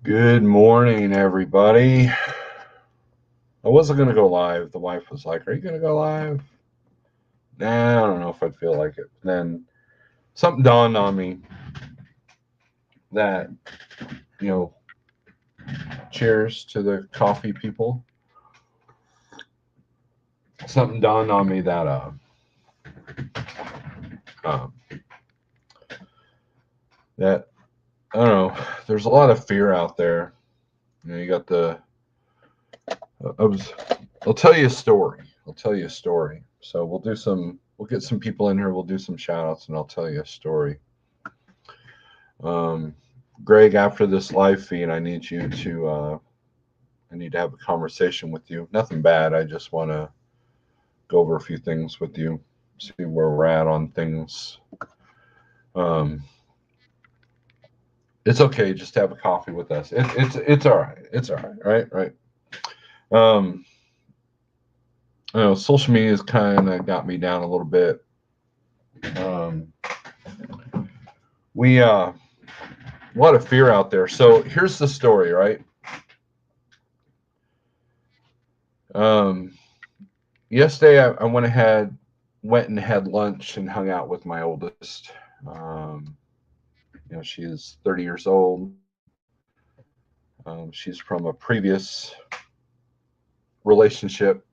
Good morning, everybody. I wasn't going to go live. The wife was like, "Are you going to go live?" Nah, I don't know if I'd feel like it. Then something dawned on me that, you know, cheers to the coffee people. Something dawned on me that, uh, that, I don't know, there's a lot of fear out there. You got I was, I'll tell you a story. I'll tell you a story. So we'll get some people in here. We'll do some shout outs and I'll tell you a story. Um, Greg, after this live feed, I need to have a conversation with you. Nothing bad. I just want to go over a few things with you, see where we're at on things. Um, it's okay. Just have a coffee with us. It's all right. It's all right. Right. Um, I know social media has kind of got me down a little bit. Um, a lot of fear out there. So here's the story, right? Um, Yesterday I went and had lunch and hung out with my oldest. Um, she's 30 years old. She's from a previous relationship,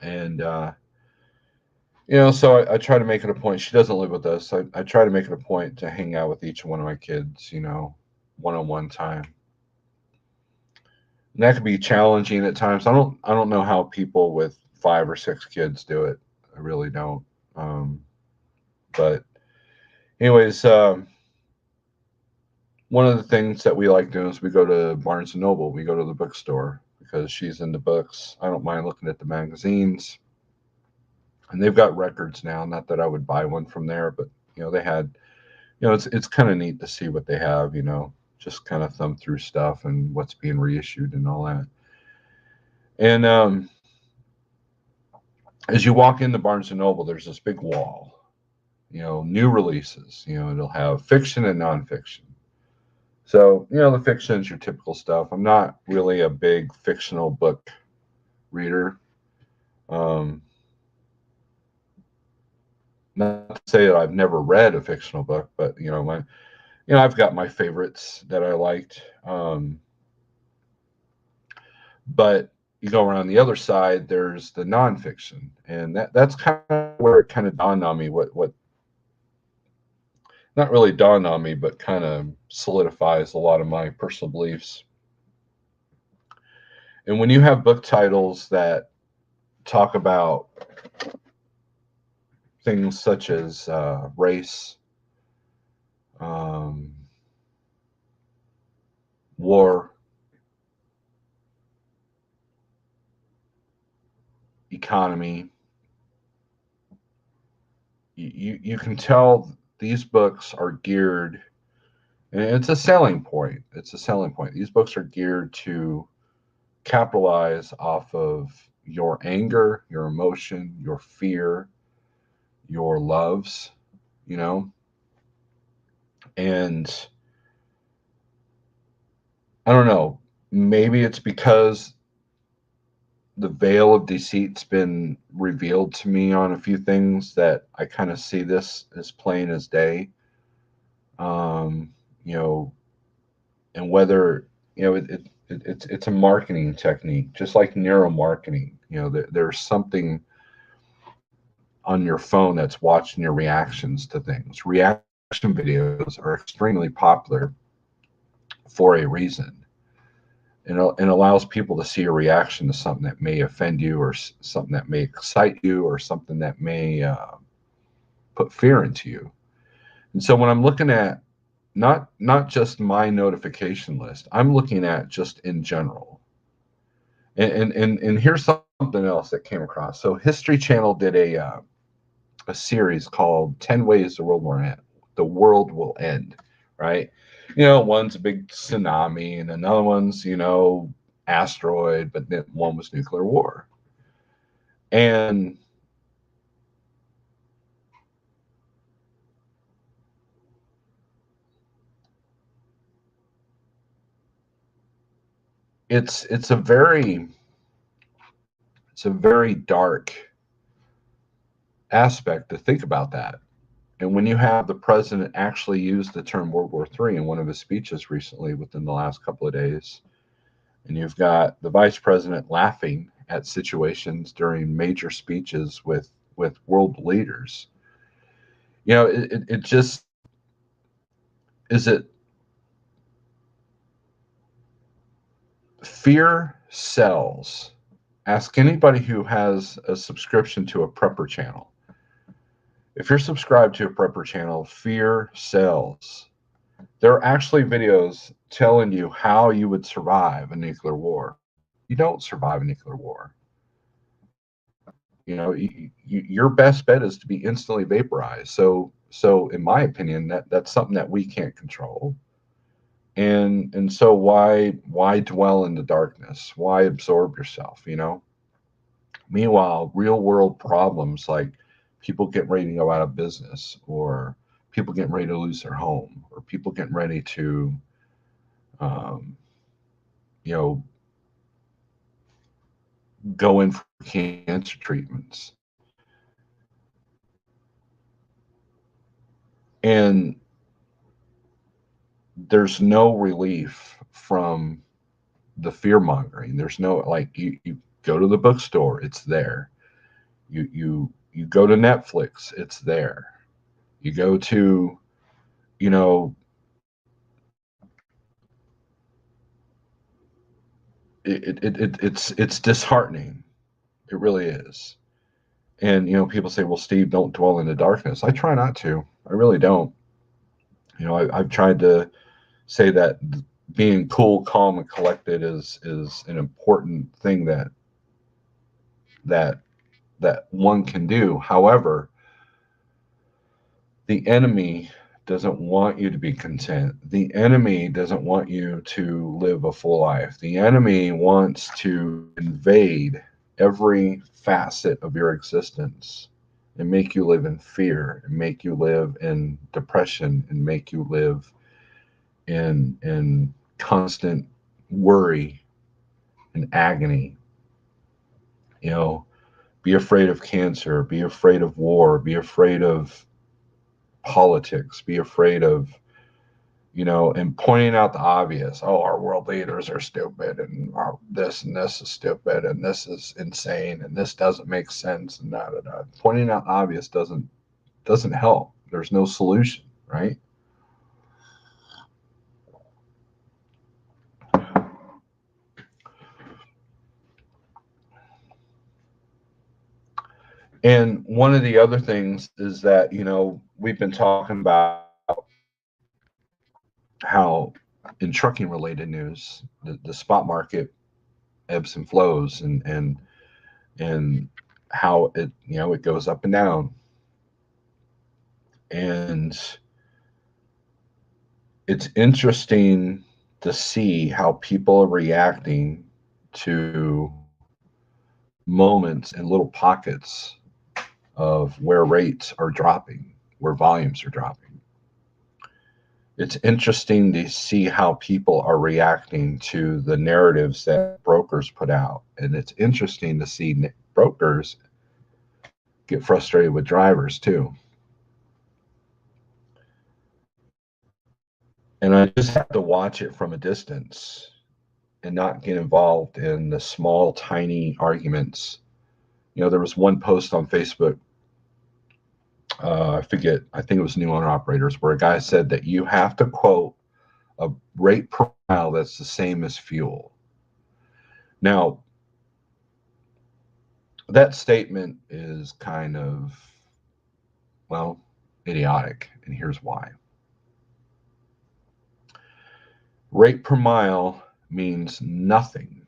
and so I try to make it a point. She doesn't live with us. I try to make it a point to hang out with each one of my kids. One-on-one time. And that could be challenging at times. I don't know how people with 5 or 6 kids do it. I really don't. But anyways, one of the things that we like doing is we go to Barnes and Noble. We go to the bookstore because she's into books. I don't mind looking at the magazines, and they've got records now. Not that I would buy one from there, but they had. It's kind of neat to see what they have. Just kind of thumb through stuff and what's being reissued and all that. And as you walk into Barnes and Noble, there's this big wall. New releases. It'll have fiction and nonfiction. So, the fiction is your typical stuff. I'm not really a big fictional book reader. Um, Not to say that I've never read a fictional book, but I've got my favorites that I liked. But you go around the other side, there's the nonfiction, and that's kind of where it kind of dawned on me. What not really dawned on me, but kind of solidifies a lot of my personal beliefs. And when you have book titles that talk about things such as race, um, war, economy, you can tell these books are geared, and it's a selling point. It's a selling point. These books are geared to capitalize off of your anger, your emotion, your fear, your loves, you know, and I don't know. Maybe it's because the veil of deceit's been revealed to me on a few things that I kind of see this as plain as day. Um, you know, and whether it's a marketing technique, just like neuromarketing. There's something on your phone that's watching your reactions to things. Reaction videos are extremely popular for a reason. And allows people to see a reaction to something that may offend you, or something that may excite you, or something that may put fear into you. And so when I'm looking at not just my notification list, I'm looking at just in general. And here's something else that came across. So History Channel did a series called 10 Ways the World Will End, right? One's a big tsunami, and another one's, asteroid, but then one was nuclear war. And it's a very dark aspect to think about that. And when you have the president actually use the term World War III in one of his speeches recently within the last couple of days, and you've got the vice president laughing at situations during major speeches with world leaders, it just is it fear sells. Ask anybody who has a subscription to a prepper channel. If you're subscribed to a prepper channel, fear sells. There are actually videos telling you how you would survive a nuclear war. You don't survive a nuclear war. Your best bet is to be instantly vaporized. So in my opinion, that's something that we can't control. And so why dwell in the darkness? Why absorb yourself? Meanwhile, real world problems like people getting ready to go out of business, or people getting ready to lose their home, or people getting ready to, um, you know, go in for cancer treatments. And there's no relief from the fear mongering. There's no, like, you go to the bookstore, it's there. You go to Netflix, it's there. You go to, you know, it's disheartening. It really is. And people say, "Well, Steve, don't dwell in the darkness." I try not to. I really don't. I've tried to say that being cool, calm, and collected is an important thing that that one can do. However, the enemy doesn't want you to be content. The enemy doesn't want you to live a full life. The enemy wants to invade every facet of your existence and make you live in fear, and make you live in depression, and make you live in constant worry and agony. Be afraid of cancer, be afraid of war, be afraid of politics, be afraid of, and pointing out the obvious. Oh, our world leaders are stupid, and this and this is stupid, and this is insane, and this doesn't make sense, and da da da. Pointing out the obvious doesn't help. There's no solution, right? And one of the other things is that, we've been talking about how in trucking related news, the spot market ebbs and flows, and how it goes up and down. And it's interesting to see how people are reacting to moments and little pockets of where rates are dropping, where volumes are dropping. It's interesting to see how people are reacting to the narratives that brokers put out. And it's interesting to see brokers get frustrated with drivers too. And I just have to watch it from a distance and not get involved in the small, tiny arguments. There was one post on Facebook, I forget, I think it was New Owner Operators, where a guy said that you have to quote a rate per mile that's the same as fuel. Now, that statement is kind of, well, idiotic, and here's why. Rate per mile means nothing,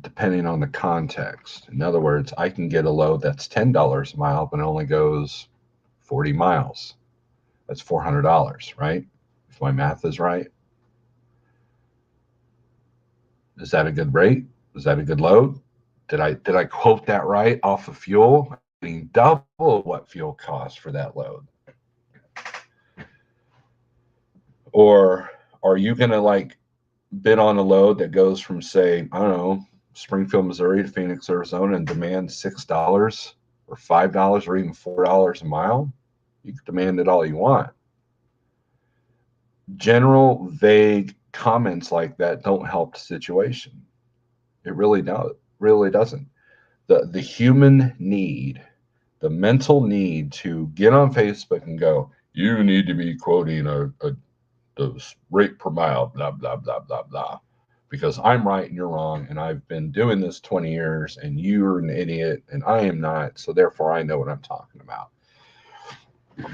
depending on the context. In other words, I can get a load that's $10 a mile, but it only goes 40 miles. That's $400, right? If my math is right. Is that a good rate? Is that a good load? Did I quote that right off of fuel? I mean, double what fuel costs for that load. Or are you gonna, like, bid on a load that goes from, say, I don't know, Springfield, Missouri to Phoenix, Arizona, and demand $6 or $5 or even $4 a mile, you can demand it all you want. General vague comments like that don't help the situation. It really doesn't. The human need, the mental need to get on Facebook and go, you need to be quoting the rate per mile, blah blah blah blah blah, because I'm right and you're wrong, and I've been doing this 20 years, and you're an idiot, and I am not, so therefore I know what I'm talking about.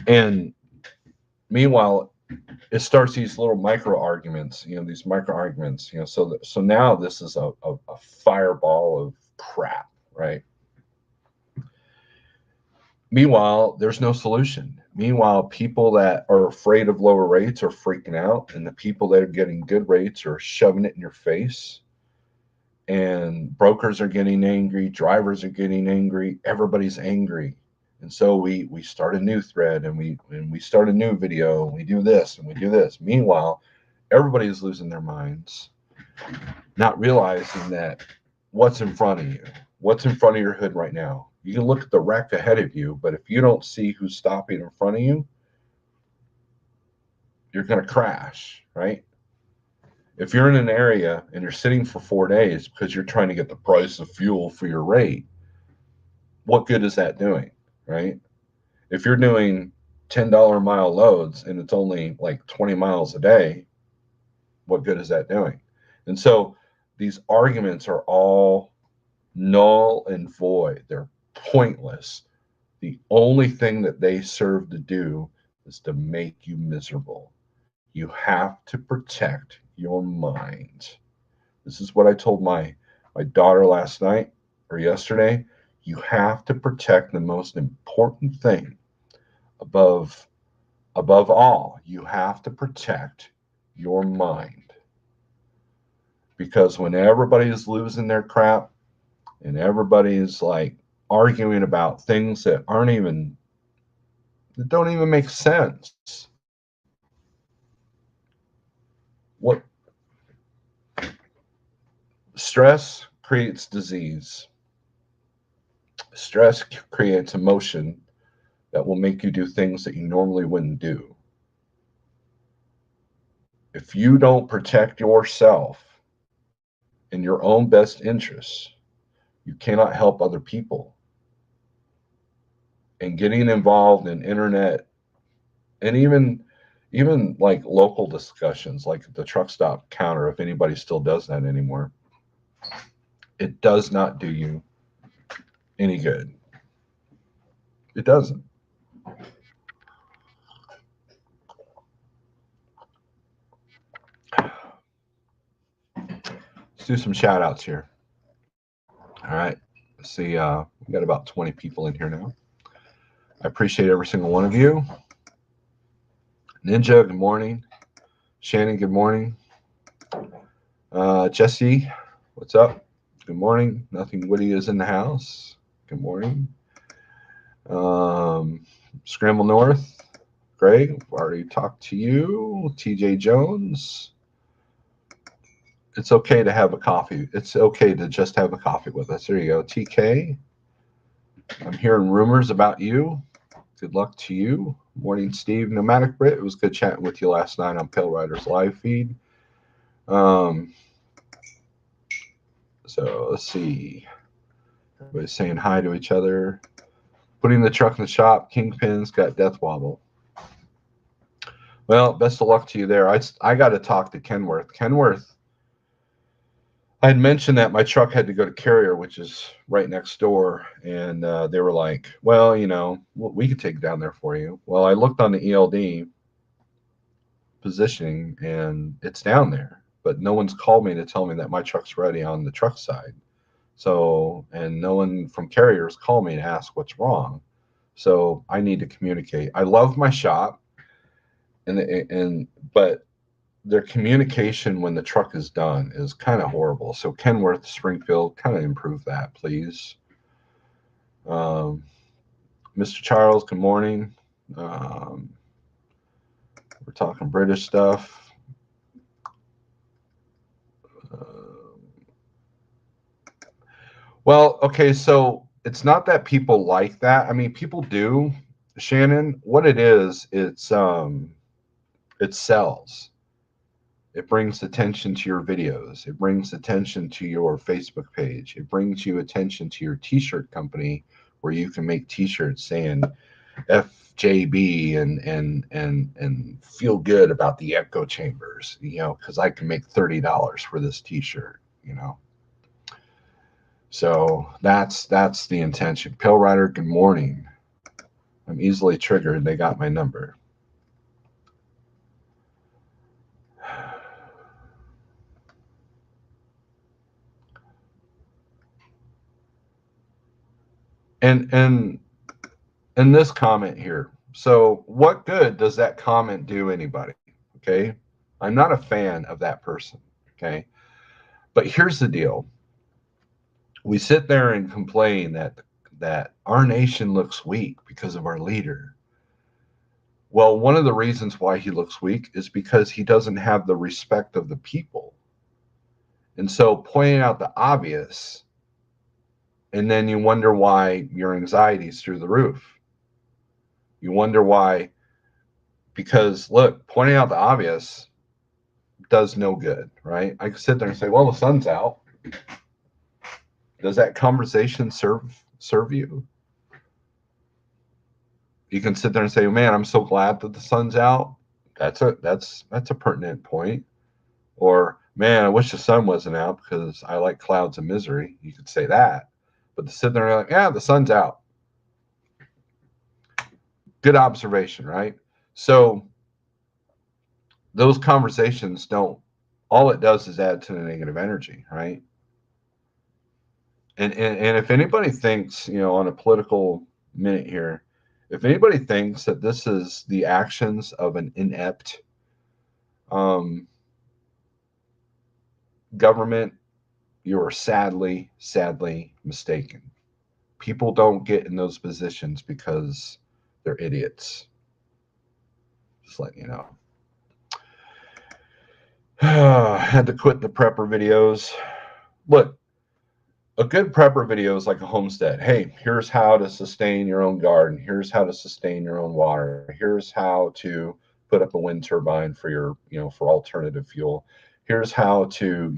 And meanwhile, it starts these little micro arguments, these micro arguments, so now this is a fireball of crap, right? Meanwhile, there's no solution. Meanwhile, people that are afraid of lower rates are freaking out, and the people that are getting good rates are shoving it in your face. And brokers are getting angry, drivers are getting angry, everybody's angry. And so we start a new thread, and we start a new video, and we do this and we do this. Meanwhile, everybody's losing their minds, not realizing that what's in front of you, what's in front of your hood right now. You can look at the wreck ahead of you, but if you don't see who's stopping in front of you, you're going to crash, right? If you're in an area and you're sitting for 4 days because you're trying to get the price of fuel for your rate, what good is that doing, right? If you're doing $10 a mile loads and it's only like 20 miles a day, what good is that doing? And so these arguments are all null and void. They're pointless. The only thing that they serve to do is to make you miserable. You have to protect your mind. This is what I told my daughter last night or yesterday. You have to protect the most important thing above all. You have to protect your mind. Because when everybody's losing their crap and everybody's like arguing about things that don't even make sense. What stress creates disease. Stress creates emotion that will make you do things that you normally wouldn't do. If you don't protect yourself in your own best interests, you cannot help other people. And getting involved in internet and even like local discussions, like the truck stop counter, if anybody still does that anymore, it does not do you any good. It doesn't. Let's do some shout outs here. All right. Let's see. We got about 20 people in here now. I appreciate every single one of you. Ninja, good morning. Shannon, good morning. Jesse, what's up? Good morning. Nothing Witty is in the house. Good morning. Scramble North. Greg, already talked to you. TJ Jones. It's okay to have a coffee. It's okay to just have a coffee with us. There you go. TK, I'm hearing rumors about you. Good luck to you. Morning, Steve. Nomadic Brit, it was good chatting with you last night on Pale Riders live feed. So let's see. Everybody's saying hi to each other. Putting the truck in the shop. Kingpin's got death wobble. Well, best of luck to you there. I got to talk to Kenworth. Kenworth, I had mentioned that my truck had to go to Carrier, which is right next door, and they were like, well, we could take it down there for you. Well, I looked on the ELD positioning, and it's down there, but no one's called me to tell me that my truck's ready on the truck side. So, and no one from Carrier's called me to ask what's wrong. So I need to communicate. I love my shop, but their communication when the truck is done is kind of horrible. So Kenworth, Springfield, kind of improve that, please. Mr. Charles, good morning. We're talking British stuff. Well, okay, so it's not that people like that. I mean, people do, Shannon. What it is, it sells. It brings attention to your videos. It brings attention to your Facebook page. It brings you attention to your t-shirt company where you can make t-shirts saying FJB and feel good about the echo chambers, because I can make $30 for this t-shirt. So that's the intention. Pill Rider, good morning. I'm easily triggered. They got my number. And this comment here. So what good does that comment do anybody? Okay. I'm not a fan of that person. Okay. But here's the deal. We sit there and complain that our nation looks weak because of our leader. Well, one of the reasons why he looks weak is because he doesn't have the respect of the people. And so pointing out the obvious, and then you wonder why your anxiety is through the roof. You wonder why, because look, pointing out the obvious does no good, right? I could sit there and say, well, the sun's out. Does that conversation serve you? You can sit there and say, man, I'm so glad that the sun's out. That's a pertinent point. Or, man, I wish the sun wasn't out because I like clouds of misery. You could say that. But to sit there and like, yeah, the sun's out. Good observation, right? So those conversations don't, all it does is add to the negative energy, right? And if anybody thinks, on a political minute here, if anybody thinks that this is the actions of an inept government, you are sadly mistaken. People don't get in those positions because they're idiots. Just letting you know. Had to quit the prepper videos. Look, a good prepper video is like a homestead. Hey, here's how to sustain your own garden. Here's how to sustain your own water. Here's how to put up a wind turbine for your, for alternative fuel. Here's how to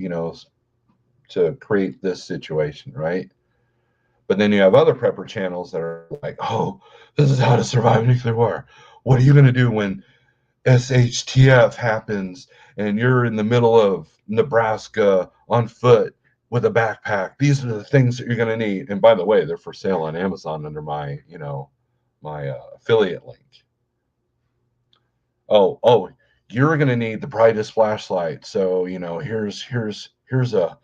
create this situation, right? But then you have other prepper channels that are like, oh, this is how to survive a nuclear war. What are you going to do when SHTF happens and you're in the middle of Nebraska on foot with a backpack? These are the things that you're going to need. And by the way, they're for sale on Amazon under my, my affiliate link. Oh, you're going to need the brightest flashlight. So, here's a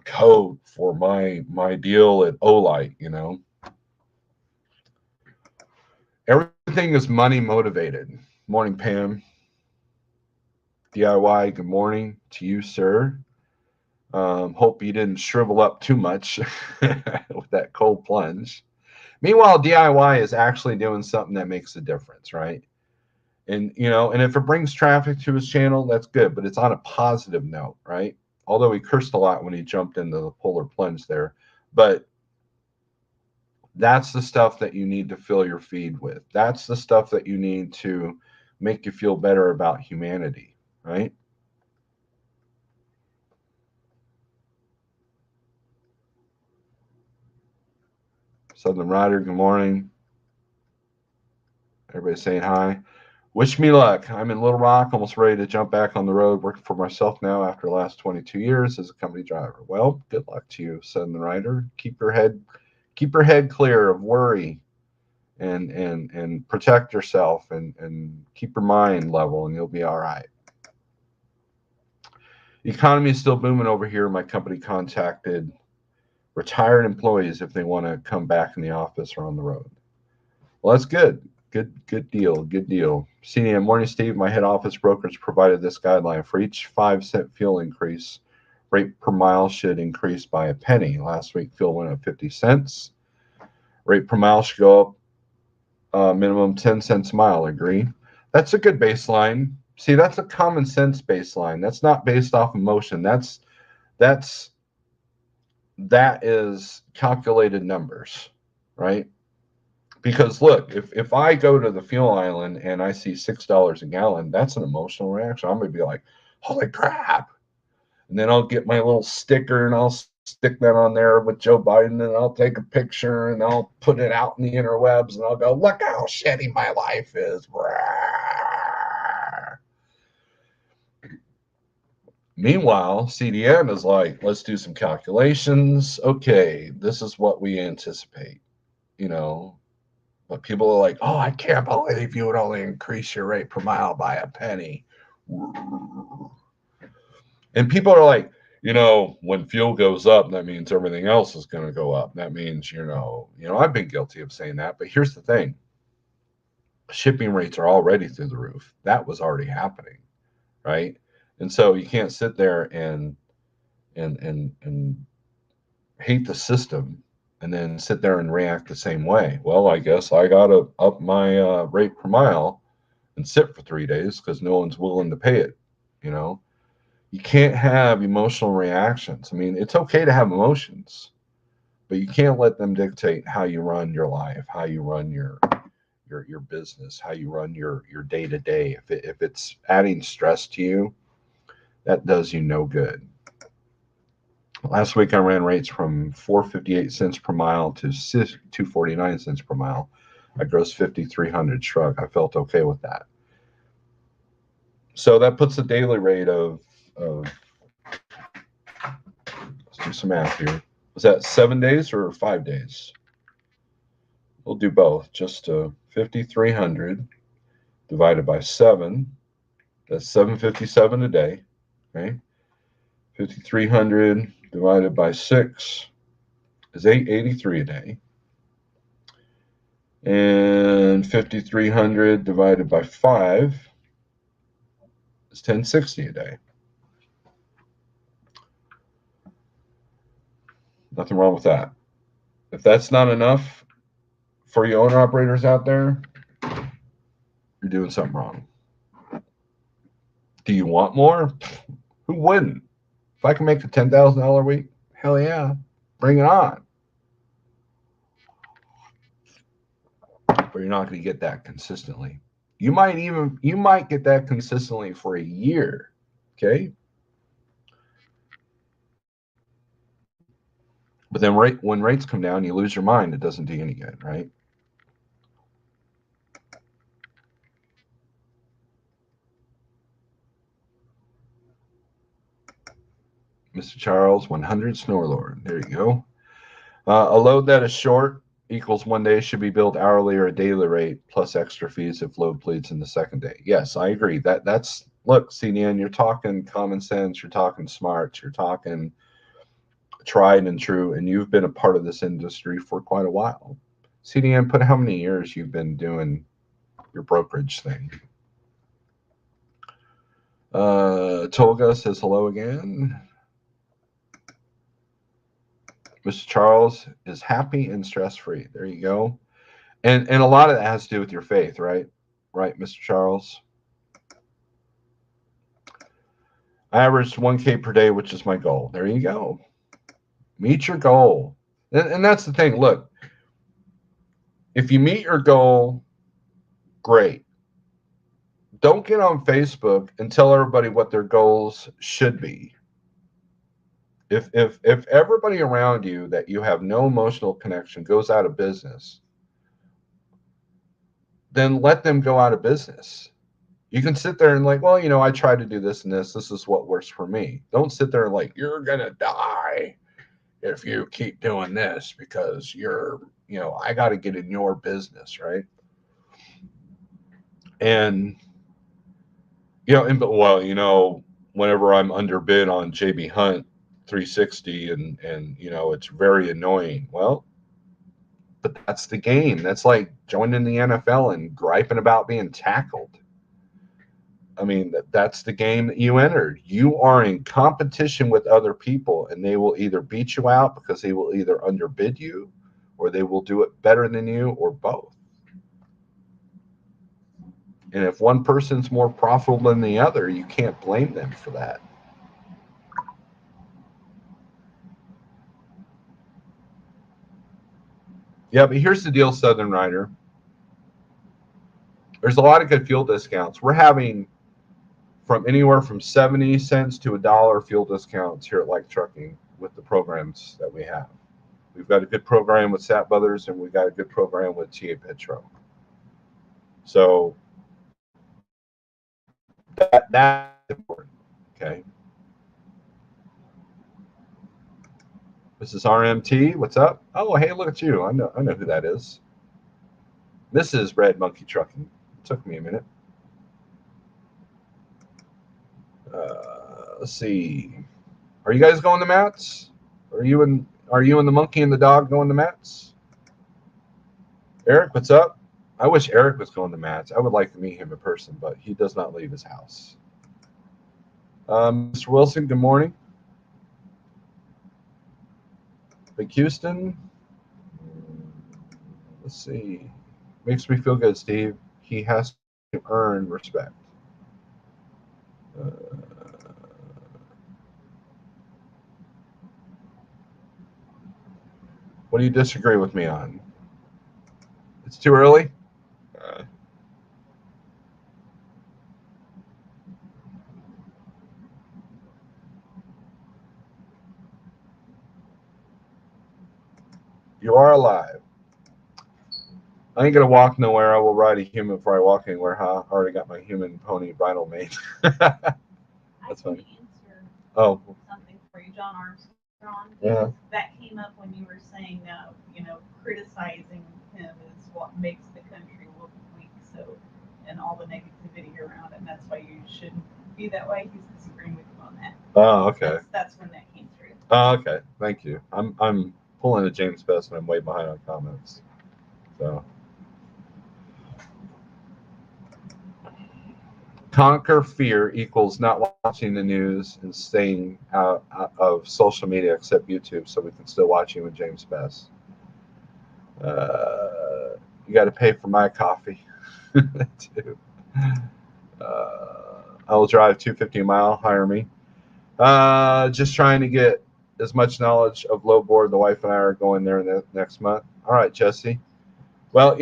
code for my deal at Olight. Everything is money motivated. Morning, Pam. DIY, good morning to you, sir. Hope you didn't shrivel up too much with that cold plunge. Meanwhile, DIY is actually doing something that makes a difference, right? And and if it brings traffic to his channel, that's good, but it's on a positive note, right? Although he cursed a lot when he jumped into the polar plunge there. But that's the stuff that you need to fill your feed with. That's the stuff that you need to make you feel better about humanity, right? Southern Rider, good morning. Everybody saying hi. Wish me luck. I'm in Little Rock, almost ready to jump back on the road, working for myself now after the last 22 years as a company driver. Well, good luck to you, Southern Rider. Keep your head clear of worry and protect yourself and keep your mind level and you'll be all right. The economy is still booming over here. My company contacted retired employees if they want to come back in the office or on the road. Well, that's good. Good deal. CDM, morning, Steve. My head office brokerage provided this guideline. For each 5-cent fuel increase, rate per mile should increase by a penny. Last week, fuel went up 50 cents. Rate per mile should go up minimum 10 cents a mile. Agree? That's a good baseline. See, that's a common sense baseline. That's not based off emotion. That's that is calculated numbers, right? Because look, if I go to the fuel island and I see $6 a gallon, that's an emotional reaction. I'm gonna be like, holy crap. And then I'll get my little sticker and I'll stick that on there with Joe Biden and I'll take a picture and I'll put it out in the interwebs and I'll go, look how shitty my life is. Meanwhile, CDN is like, let's do some calculations. Okay, this is what we anticipate, you know. But people are like, oh, I can't believe you would only increase your rate per mile by a penny. And people are like, when fuel goes up, that means everything else is going to go up. That means, I've been guilty of saying that. But here's the thing: shipping rates are already through the roof. That was already happening, right? And so you can't sit there and hate the system and then sit there and react the same way. Well, I guess I got to up my rate per mile and sit for 3 days because no one's willing to pay it. You can't have emotional reactions. I mean, it's okay to have emotions, but you can't let them dictate how you run your life, how you run your business, how you run your day to day. If it's adding stress to you, that does you no good. Last week I ran rates from 458 cents per mile to 249 cents per mile. I grossed 5,300 shrug. I felt okay with that. So that puts a daily rate of let's do some math here. Was that 7 days or 5 days? We'll do both. Just 5,300 divided by 7. That's 757 a day. Okay. 5,300 divided by 6 is 883 a day. And 5,300 divided by 5 is 1060 a day. Nothing wrong with that. If that's not enough for you owner operators out there, you're doing something wrong. Do you want more? Who wouldn't? If I can make a $10,000 a week, hell yeah, bring it on. But you're not going to get that consistently. You might get that consistently for a year. Okay. But then when rates come down, you lose your mind. It doesn't do you any good, right? Mr. Charles, 100 Snorelord. There you go. A load that is short equals 1 day should be billed hourly or a daily rate plus extra fees if load bleeds in the second day. Yes, I agree. That's look, CDN, you're talking common sense, you're talking smarts, you're talking tried and true, and you've been a part of this industry for quite a while. CDN, put how many years you've been doing your brokerage thing. Tolga says hello again. Mr. Charles is happy and stress-free. There you go. And a lot of that has to do with your faith, right? Right, Mr. Charles? I averaged 1K per day, which is my goal. There you go. Meet your goal. And that's the thing. Look, if you meet your goal, great. Don't get on Facebook and tell everybody what their goals should be. If everybody around you that you have no emotional connection goes out of business, then let them go out of business. You can sit there and like, well, I tried to do this and this. This is what works for me. Don't sit there and like, you're gonna die if you keep doing this because I got to get in your business, right? And whenever I'm underbid on JB Hunt 360 and it's very annoying. Well, but that's the game. That's like joining the NFL and griping about being tackled. I mean, that's the game that you entered. You are in competition with other people, and they will either beat you out because they will either underbid you or they will do it better than you or both. And if one person's more profitable than the other, you can't blame them for that. Yeah, but here's the deal, Southern Rider. There's a lot of good fuel discounts. We're having from anywhere from 70 cents to $1 fuel discounts here at Like Trucking with the programs that we have. We've got a good program with Sat Brothers, and we've got a good program with TA Petro. So that's important. Okay. This is RMT. What's up? Oh, hey, look at you. I know who that is. This is Red Monkey Trucking. It took me a minute. Let's see. Are you guys going to Mats? Are you and the monkey and the dog going to Mats? Eric, what's up? I wish Eric was going to Mats. I would like to meet him in person, but he does not leave his house. Mr. Wilson, good morning. Big Houston. Let's see. Makes me feel good, Steve. He has to earn respect. What do you disagree with me on? It's too early? You are alive. I ain't gonna walk nowhere. I will ride a human before I walk anywhere, huh? I already got my human pony bridle made. That's funny. Oh. Something for you, John Armstrong. Yeah. That came up when you were saying, criticizing him is what makes the country look weak. So, and all the negativity around it, and that's why you shouldn't be that way. He's disagreeing with you on that. Oh, okay. That's when that came through. Oh, okay. Thank you. I'm pulling a James Best, and I'm way behind on comments. So. Conquer fear equals not watching the news and staying out of social media except YouTube, so we can still watch you and James Best. You got to pay for my coffee too. I will drive 250 a mile. Hire me. Just trying to get as much knowledge of low board. The wife and I are going there next month. All right, Jesse. Well,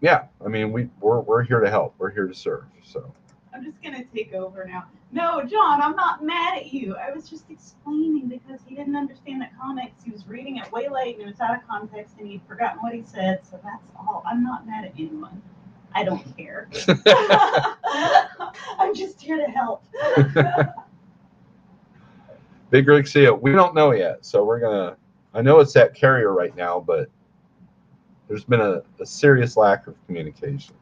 yeah, I mean, we're here to help. We're here to serve. So I'm just gonna take over now. No, John, I'm not mad at you. I was just explaining because he didn't understand the comics. He was reading it way late and it was out of context and he'd forgotten what he said. So that's all. I'm not mad at anyone. I don't care. I'm just here to help. Big Rig Seal. We don't know yet, so we're gonna. I know it's that carrier right now, but there's been a serious lack of communication.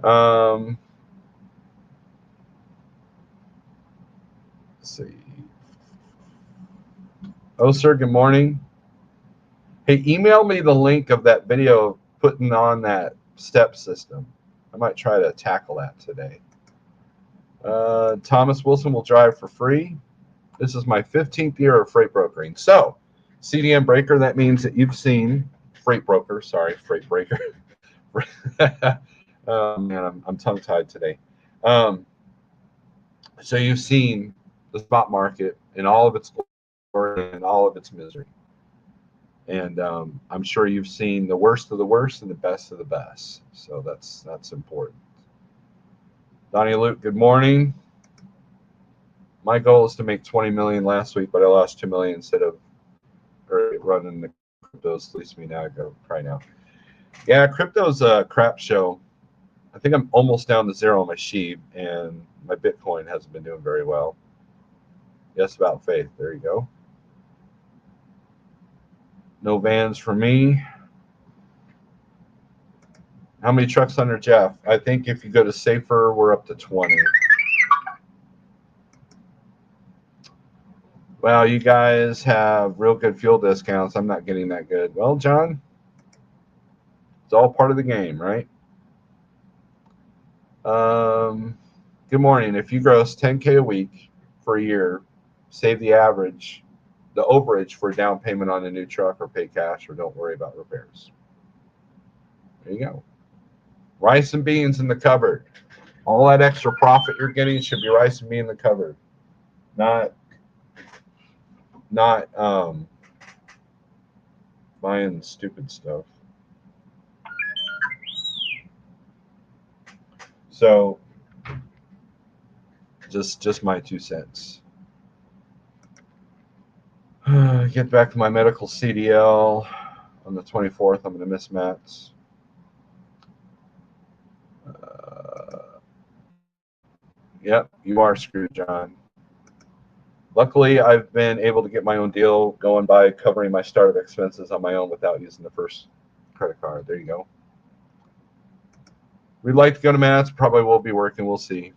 Let's see. Oh, sir, good morning. Hey, email me the link of that video of putting on that step system. I might try to tackle that today. Thomas Wilson will drive for free. This is my 15th year of freight brokering. So, CDM breaker, that means that you've seen freight broker. Sorry, freight breaker. Oh, man, I'm tongue-tied today. So you've seen the spot market in all of its glory and all of its misery. And I'm sure you've seen the worst of the worst and the best of the best. So that's important. Donnie Luke, good morning. My goal is to make 20 million last week, but I lost 2 million instead of running the cryptos. Lease me now. I go cry now. Yeah, crypto's a crap show. I think I'm almost down to zero on my sheep, and my Bitcoin hasn't been doing very well. Yes, about faith. There you go. No vans for me. How many trucks under Jeff? I think if you go to Safer, we're up to 20. Well, you guys have real good fuel discounts. I'm not getting that good. Well, John, it's all part of the game, right? Good morning. If you gross 10K a week for a year, save the overage for a down payment on a new truck, or pay cash, or don't worry about repairs. There you go. Rice and beans in the cupboard. All that extra profit you're getting should be rice and beans in the cupboard, not buying stupid stuff. So just my 2 cents. Get back to my medical CDL on the 24th. I'm going to miss Matt's. Yep, you are screwed, John. Luckily, I've been able to get my own deal going by covering my startup expenses on my own without using the first credit card. There you go. We'd like to go to Matt's. Probably will be working. We'll see.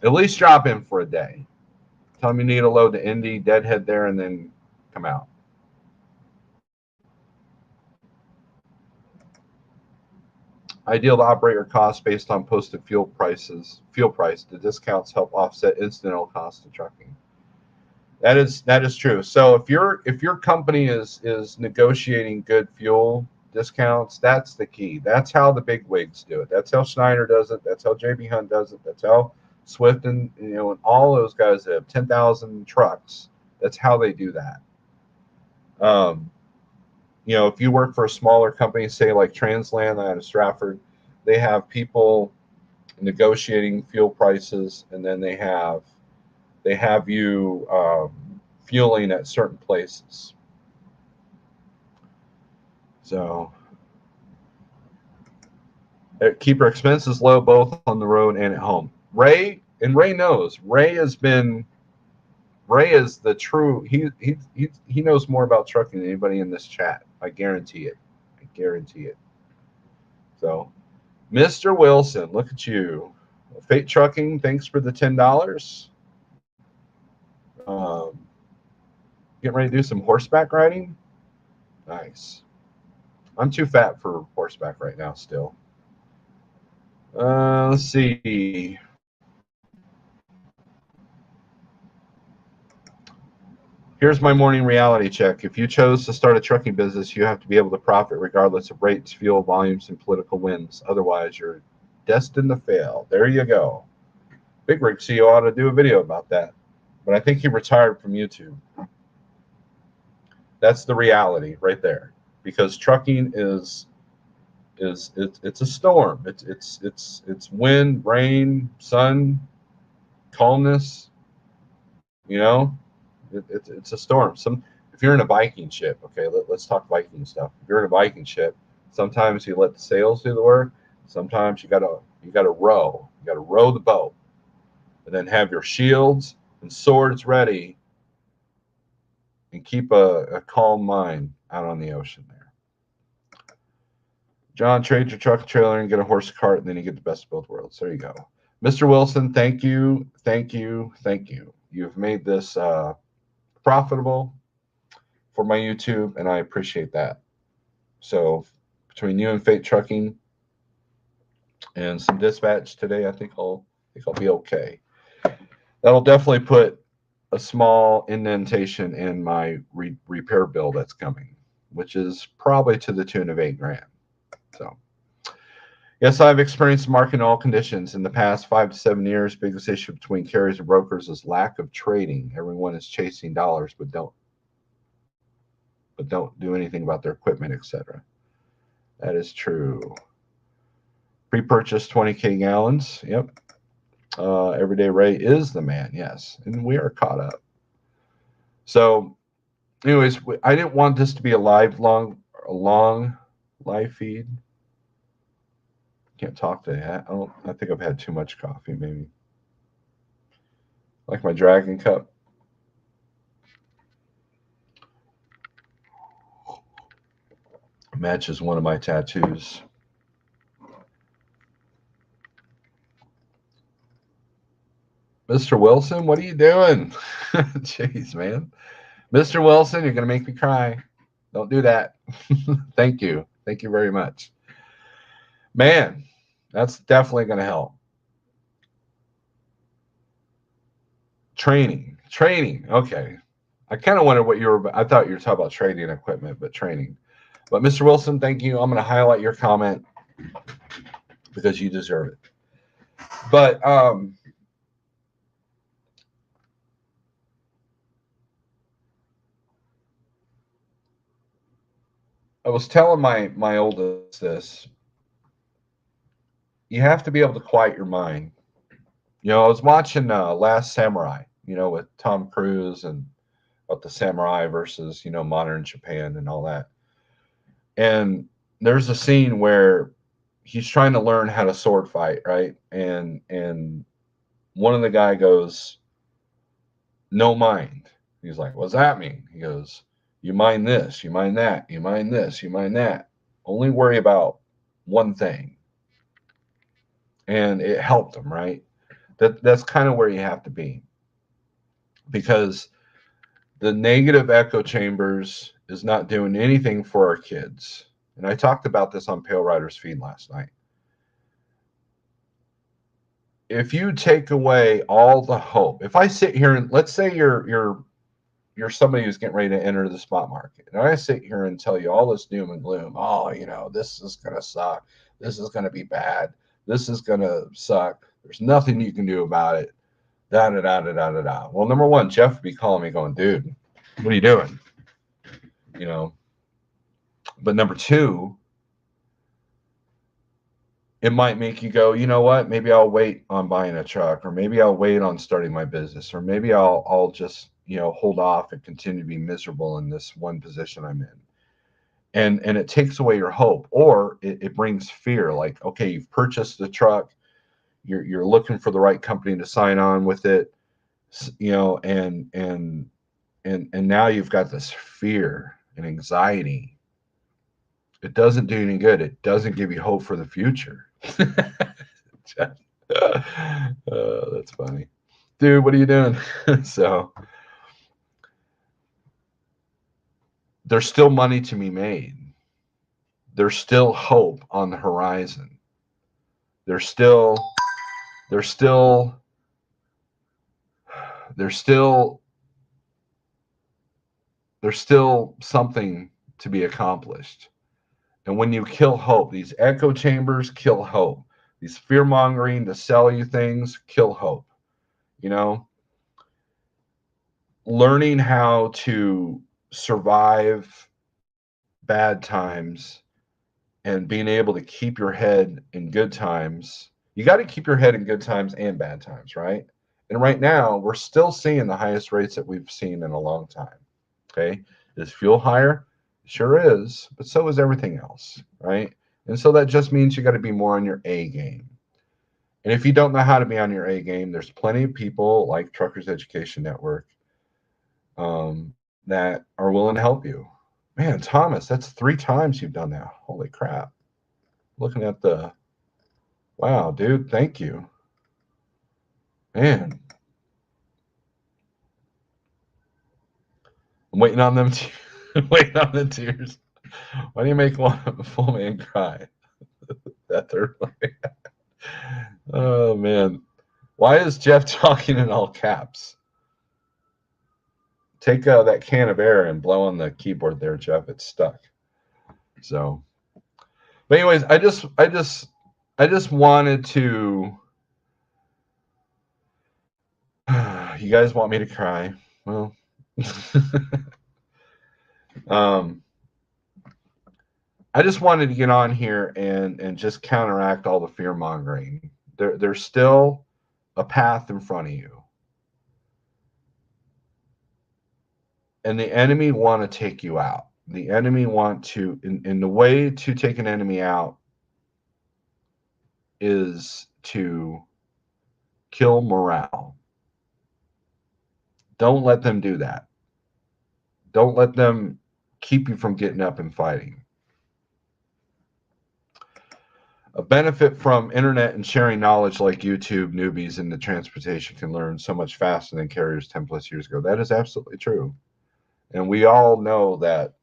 At least drop in for a day. Tell them you need a load to Indy, Deadhead there, and then come out. Ideal to operate your costs based on posted fuel prices. Fuel price. The discounts help offset incidental costs of trucking. That is true. So if your company is negotiating good fuel discounts, that's the key. That's how the big wigs do it. That's how Schneider does it. That's how JB Hunt does it. That's how Swift and and all those guys that have 10,000 trucks. That's how they do that. If you work for a smaller company, say like Transland out of Stratford, they have people negotiating fuel prices, and then they have you fueling at certain places. So keep our expenses low both on the road and at home. Ray knows. Ray is the true. He knows more about trucking than anybody in this chat. I guarantee it. So, Mr. Wilson, look at you. Fate Trucking, thanks for the $10. Getting ready to do some horseback riding. Nice. I'm too fat for horseback right now still. Let's see. Here's my morning reality check. If you chose to start a trucking business, you have to be able to profit regardless of rates, fuel, volumes, and political winds. Otherwise, you're destined to fail. There you go. Big Rig CEO ought to do a video about that. But I think he retired from YouTube. That's the reality right there. Because trucking it's a storm. It's wind, rain, sun, calmness. It's a storm. If you're in a Viking ship, okay, let's talk Viking stuff. If you're in a Viking ship, sometimes you let the sails do the work. Sometimes you gotta row. You gotta row the boat, and then have your shields and swords ready, and keep a calm mind out on the ocean there. John, trade your truck trailer and get a horse cart, and then you get the best of both worlds. There you go. Mr. Wilson, thank you. You've made this profitable for my YouTube, and I appreciate that. So between you and Fate Trucking and some dispatch today, I think I'll be okay. That'll definitely put a small indentation in my repair bill that's coming, which is probably to the tune of $8,000. So yes, I've experienced market in all conditions. In the past 5 to 7 years, biggest issue between carriers and brokers is lack of trading. Everyone is chasing dollars, but don't do anything about their equipment, etc. That is true. Pre-purchased 20K gallons. Yep. Everyday Ray is the man. Yes, and we are caught up. So, anyways, I didn't want this to be a long live feed. Can't talk to that. I think I've had too much coffee, maybe. Like my dragon cup. Matches one of my tattoos. Mr. Wilson, what are you doing? Jeez, man. Mr. Wilson, you're going to make me cry. Don't do that. Thank you. Thank you very much. Man, that's definitely going to help. Training. Okay. I kind of wondered what I thought you were talking about trading equipment, but training. But Mr. Wilson, thank you. I'm going to highlight your comment because you deserve it. But I was telling my oldest this. You have to be able to quiet your mind. I was watching Last Samurai, with Tom Cruise and about the samurai versus, modern Japan and all that. And there's a scene where he's trying to learn how to sword fight, right? And one of the guy goes, "No mind." He's like, "What's that mean?" He goes, "You mind this, you mind that, you mind this, you mind that. Only worry about one thing." And it helped him, right? That's kind of where you have to be, because the negative echo chambers is not doing anything for our kids. And I talked about this on Pale Rider's feed last night. If you take away all the hope, if I sit here and let's say you're somebody who's getting ready to enter the spot market, and I sit here and tell you all this doom and gloom, oh, this is gonna suck, this is gonna be bad, this is gonna suck, there's nothing you can do about it, da da da da da da da. Well, number one, Jeff would be calling me going, dude, what are you doing? You know, but number two, it might make you go, you know what? Maybe I'll wait on buying a truck, or maybe I'll wait on starting my business, or maybe I'll just hold off and continue to be miserable in this one position I'm in. And it takes away your hope, or it brings fear. Like, okay, you've purchased the truck, you're looking for the right company to sign on with it, and now you've got this fear and anxiety. It doesn't do any good. It doesn't give you hope for the future. That's funny. Dude, what are you doing? So there's still money to be made. There's still hope on the horizon. There's still there's still there's still there's still something to be accomplished. And when you kill hope, these echo chambers kill hope. These fear mongering to sell you things kill hope. You know, learning how to survive bad times and being able to keep your head in good times. You got to keep your head in good times and bad times, right? And right now, we're still seeing the highest rates that we've seen in a long time. Okay. Is fuel higher? Sure is, but so is everything else, right? And so that just means you got to be more on your A game. And if you don't know how to be on your A game, there's plenty of people like Truckers Education Network that are willing to help you. Man, Thomas, that's 3 times you've done that. Holy crap. Looking at the, wow, dude, thank you. Man. I'm waiting on them waiting on the tears. Why do you make one full man cry? That third one. Oh man. Why is Jeff talking in all caps? Take that can of air and blow on the keyboard there, Jeff. It's stuck. So, but anyways, I just wanted to. You guys want me to cry? Well, I just wanted to get on here and just counteract all the fear mongering. There's still a path in front of you, and the enemy want to take you out. The enemy want to, in the way to take an enemy out is to kill morale. Don't let them do that. Don't let them keep you from getting up and fighting. A benefit from internet and sharing knowledge like YouTube, newbies in the transportation can learn so much faster than carriers 10 plus years ago. That is absolutely true. And we all know that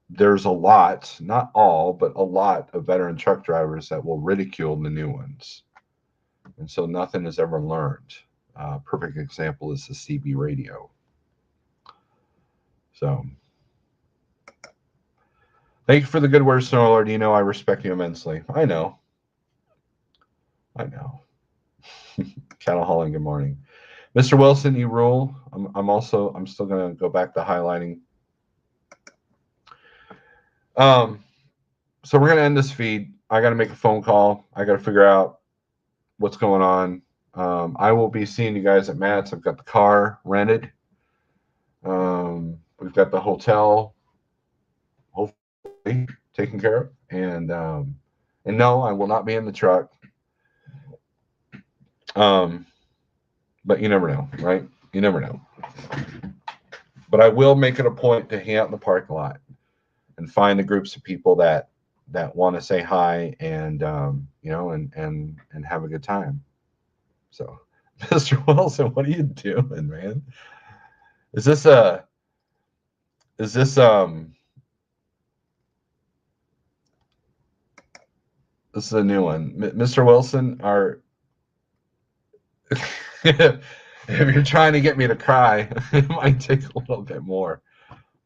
there's a lot, not all, but a lot of veteran truck drivers that will ridicule the new ones. And so nothing is ever learned. Perfect example is the CB radio. So thank you for the good words, Snorelord. You know I respect you immensely. I know. Cattle hauling, good morning. Mr. Wilson, you rule. I'm still going to go back to highlighting. So we're gonna end this feed. I got to make a phone call. I got to figure out what's going on. I will be seeing you guys at Matt's. I've got the car rented. We've got the hotel hopefully taken care of, and no, I will not be in the truck. Um, but you never know, right? You never know. But I will make it a point to hang out in the parking lot and find the groups of people that want to say hi and and have a good time. So, Mr. Wilson, what are you doing, man? Is this a is this is a new one, Mr. Wilson? If you're trying to get me to cry, it might take a little bit more.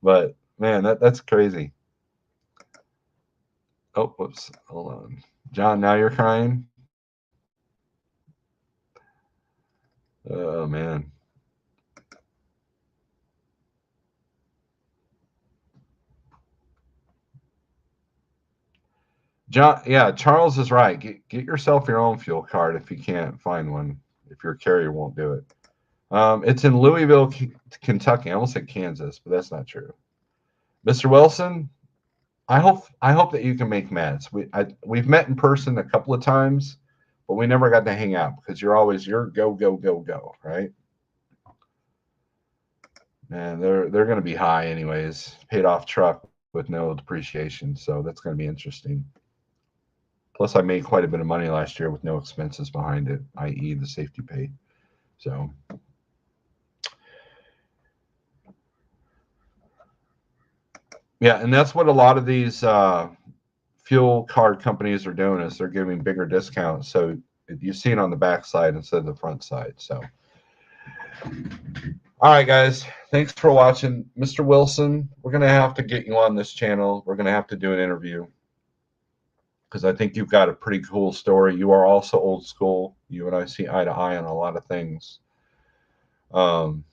But man, that's crazy. Oh, whoops. Hold on. John, now you're crying? Oh man. John, yeah, Charles is right. Get yourself your own fuel card if you can't find one. If your carrier won't do it. It's in Louisville, Kentucky. I almost said Kansas, but that's not true. Mr. Wilson, I hope that you can make Mads. We've met in person a couple of times, but we never got to hang out because you're go go go go, right? Man, they're going to be high anyways. Paid off truck with no depreciation, so that's going to be interesting. Plus, I made quite a bit of money last year with no expenses behind it, i.e., the safety pay. So, yeah, and that's what a lot of these fuel card companies are doing is they're giving bigger discounts. So you see it on the back side instead of the front side. So, all right, guys, thanks for watching. Mr. Wilson, we're going to have to get you on this channel. We're going to have to do an interview because I think you've got a pretty cool story. You are also old school. You and I see eye to eye on a lot of things. And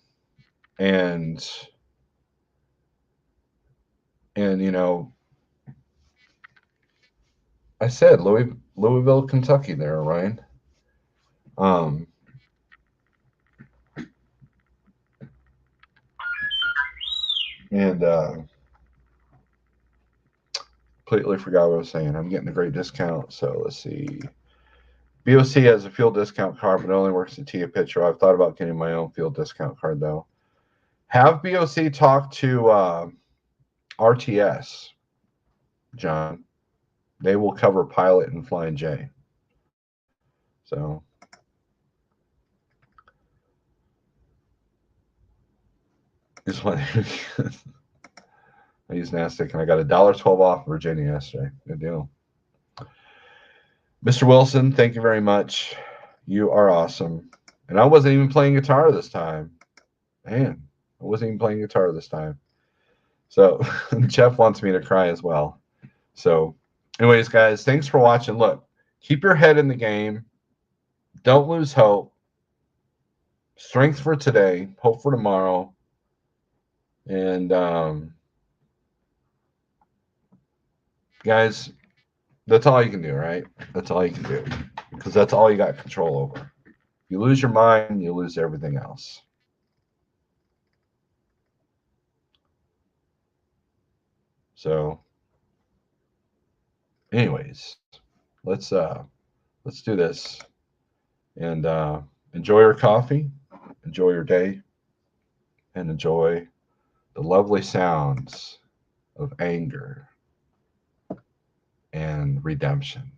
I said Louisville, Kentucky there, Ryan. Um, and completely forgot what I was saying. I'm getting a great discount. So let's see. BOC has a fuel discount card, but it only works at Tia Pitcher. I've thought about getting my own fuel discount card, though. Have BOC talk to RTS, John. They will cover Pilot and Flying J. So, just want I use NASDAQ, and I got $1.12 off Virginia yesterday. Good deal. Mr. Wilson, thank you very much. You are awesome. And I wasn't even playing guitar this time. Man, I wasn't even playing guitar this time. So Jeff wants me to cry as well. So anyways, guys, thanks for watching. Look, keep your head in the game. Don't lose hope. Strength for today, hope for tomorrow. And guys, that's all you can do, right? That's all you can do. Because that's all you got control over. If you lose your mind, you lose everything else. So anyways, let's do this. And enjoy your coffee, enjoy your day, and enjoy the lovely sounds of anger and redemption.